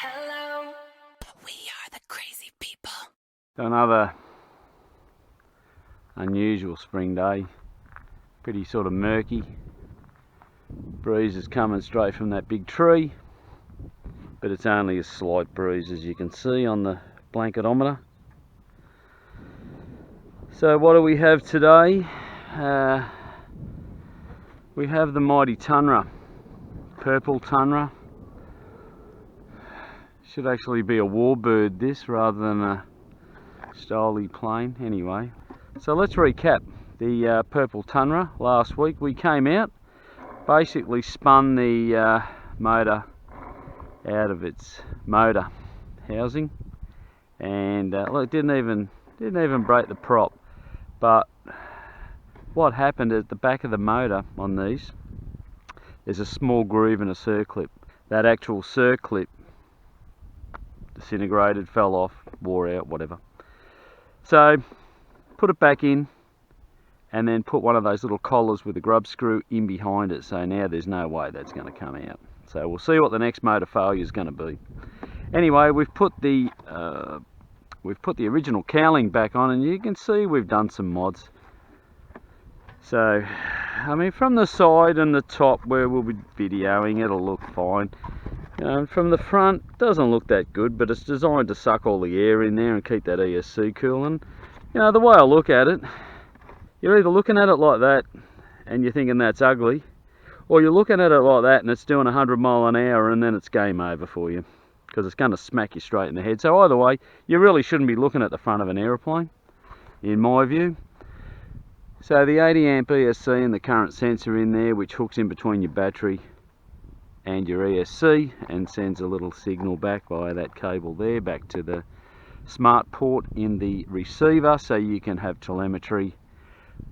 Hello. We are the crazy people. Another unusual spring day. Pretty sort of murky. Breeze is coming straight from that big tree, but it's only a slight breeze, as you can see on the blanketometer. So what do we have today? We have the mighty Tundra, purple Tundra. Should actually be a warbird this rather than a styly plane. Anyway, so let's recap the purple Tundra. Last week we came out, basically spun the motor out of its motor housing, and look, didn't even break the prop. But what happened at the back of the motor on these, there's a small groove in a circlip. That actual circlip disintegrated, fell off, wore out, whatever. So put it back in, and then put one of those little collars with a grub screw in behind it. So now there's no way that's going to come out. So we'll see what the next motor failure is going to be. Anyway, we've put the original cowling back on, and you can see we've done some mods. So, I mean, from the side and the top where we'll be videoing, it'll look fine. From the front, doesn't look that good, but it's designed to suck all the air in there and keep that ESC cool. And, the way I look at it, you're either looking at it like that and you're thinking that's ugly, or you're looking at it like that and it's doing 100 mile an hour, and then it's game over for you, because it's going to smack you straight in the head. So either way, you really shouldn't be looking at the front of an aeroplane, in my view. So the 80 amp ESC and the current sensor in there, which hooks in between your battery and your ESC and sends a little signal back via that cable there back to the smart port in the receiver, so you can have telemetry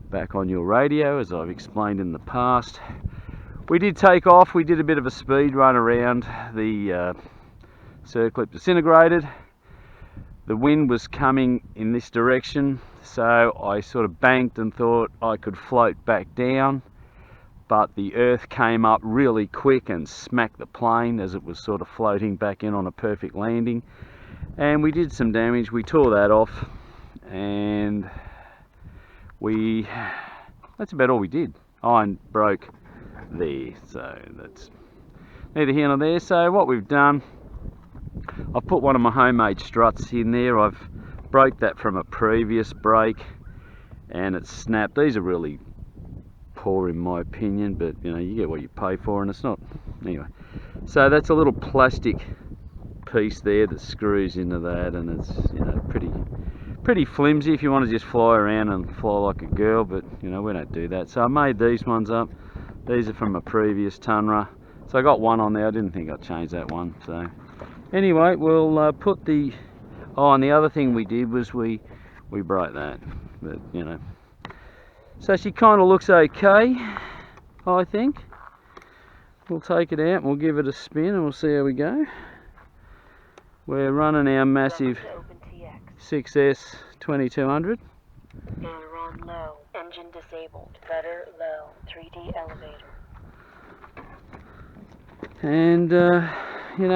back on your radio, as I've explained in the past. We did take off, we did a bit of a speed run around, the circlip disintegrated. The wind was coming in this direction, so I sort of banked and thought I could float back down, but the earth came up really quick and smacked the plane as it was sort of floating back in on a perfect landing, and we did some damage. We tore that off, and that's about all we did. Iron broke there, so that's neither here nor there. So what we've done, I've put one of my homemade struts in there. I've broke that from a previous break, and it's snapped. These are really poor in my opinion, but you get what you pay for, and it's not anyway. So that's a little plastic piece there that screws into that, and it's pretty flimsy if you want to just fly around and fly like a girl, but we don't do that. So I made these ones up. These are from a previous Tundra, so I got one on there. I didn't think I'd change that one. So anyway, we'll put the and the other thing we did was we broke that, but so she kind of looks okay, I think. We'll take it out and we'll give it a spin and we'll see how we go. We're running our massive 6S 2200. Aileron low. Engine disabled. Rudder low. 3D elevator. And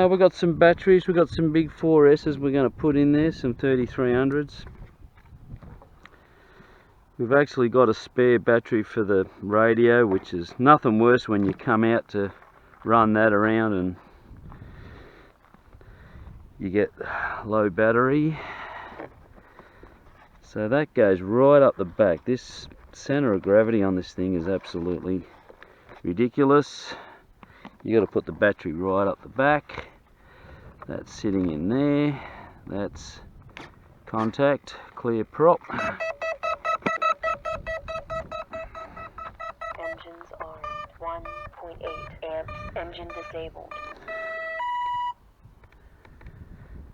we've got some batteries. We've got some big 4S's we're going to put in there, some 3300s. We've actually got a spare battery for the radio, which is nothing worse when you come out to run that around and you get low battery. So that goes right up the back. This center of gravity on this thing is absolutely ridiculous. You got to put the battery right up the back. That's sitting in there. That's contact, clear prop. Engines armed. 1.8 amps. Engine disabled.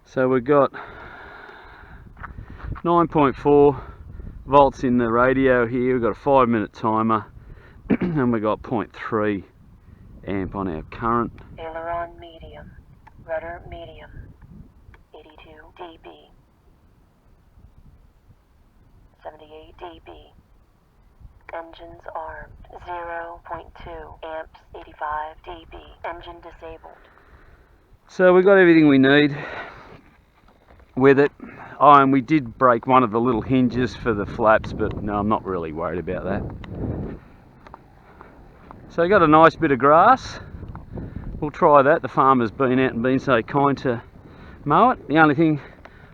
So we've got 9.4 volts in the radio here. We've got a 5-minute timer and we've got 0.3 amp on our current. Aileron medium. Rudder medium. 82 dB. 78 dB. Engines armed. 0.2 amps. 85 dB. Engine disabled. So we got everything we need with it. Oh, and we did break one of the little hinges for the flaps, but no, I'm not really worried about that. So we got a nice bit of grass. We'll try that. The farmer's been out and been so kind to mow it. The only thing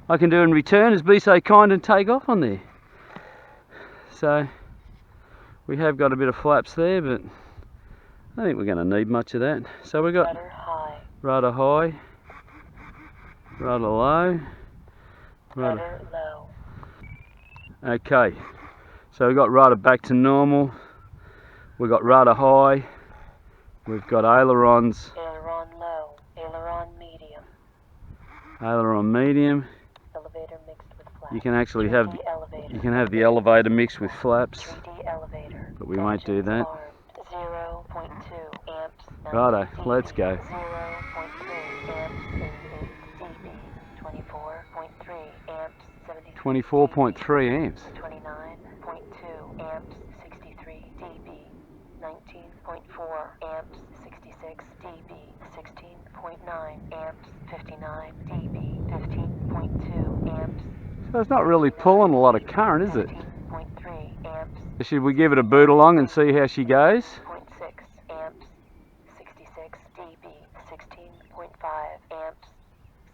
I can do in return is be so kind and take off on there. So we have got a bit of flaps there, but I don't think we're going to need much of that. So we got rudder high, rudder low, rudder low. Okay, so we've got rudder back to normal. We've got rudder high. We've got ailerons. Aileron low, aileron medium. Aileron medium. Elevator mixed with flaps. You can actually have the elevator mixed with flaps. 3D elevator. But we won't do that. 0.2 amps. Righto, let's go. 0.3 amps. 24.3 amps. 24.3 amps. 29.2 amps. 63 dB. 19.4 amps. 66 dB. 16.9 amps. 59 dB. 15.2 amps. So it's not really pulling a lot of current, is it? 15.3 amps. Should we give it a boot along and see how she goes? 0.6 amps. 66 dB. 16.5 amps.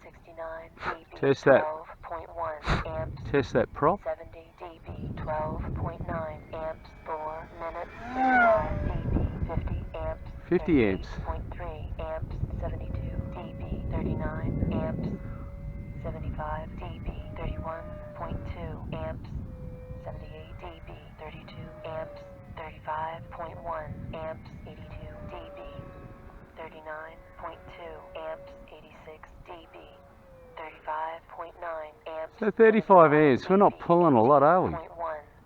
69 dB. Test that. 12.1 amps. Test that prop. 70 dB. 12.9 amps. 4 minutes. 65 dB. 50 amps. 50 amps. 0.3 amps. 72 dB. 39 amps. 75 dB. 31.2 amps. 78 dB. 32 amps. 35.1 amps. 82 dB. 39.2 amps. 86 dB. 35.9 amps. So 35 amps. We're not pulling a lot, are we? 0.1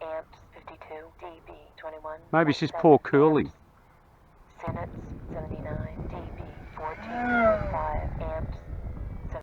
amps. 52 dB. 21. Maybe it's just poor cooling.